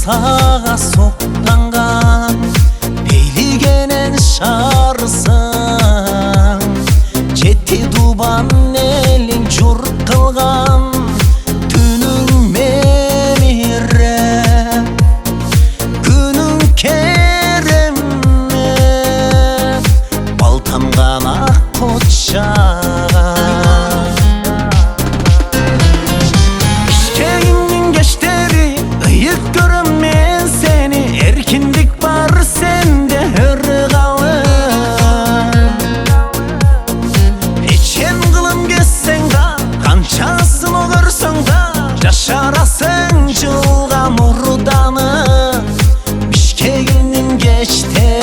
Sağa soktangан beйлигенен шарсың жетти дубан элиң журт кылган түнүң мемире күнүң кереме балтамган ак котчага ишкегимдин кештери ыйык көрөм мен сени эркиндик бар сенде ыргалым ичен кылым кессең да канчасын огөрсөң да жашарасың жылга мурданып Бишкегимдин кечтери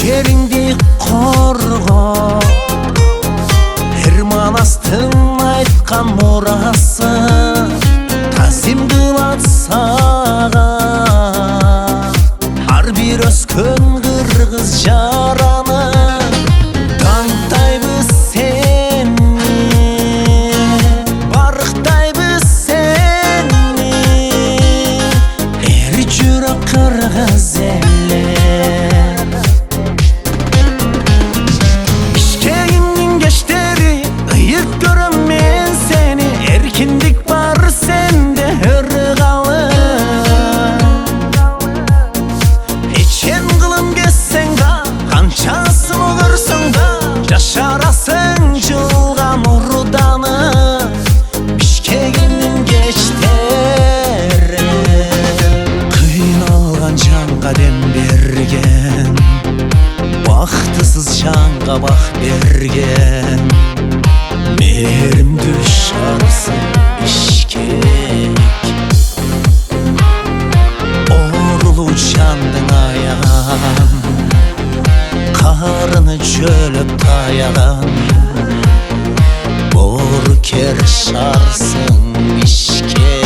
жериңди корго Эрманастын айткан мурасы тазим кылат сага ар бир өскөн кыргыз жараны таңтайбыз сени барктайбыз сени эр жүрөк кыргыз эле эркиндик бар сенде ыргалым ичен кылым кессең да канчасын огөрсөң да жашарасың жылга мурданып Бишкегимдин кечтери кыйналган жанга дем берген бактысыз жанга бак берген мээрим düşarsın Bişkek Oğrulu çandın ayağın Karını çölüp dayagan Boru kerşarsın Bişkek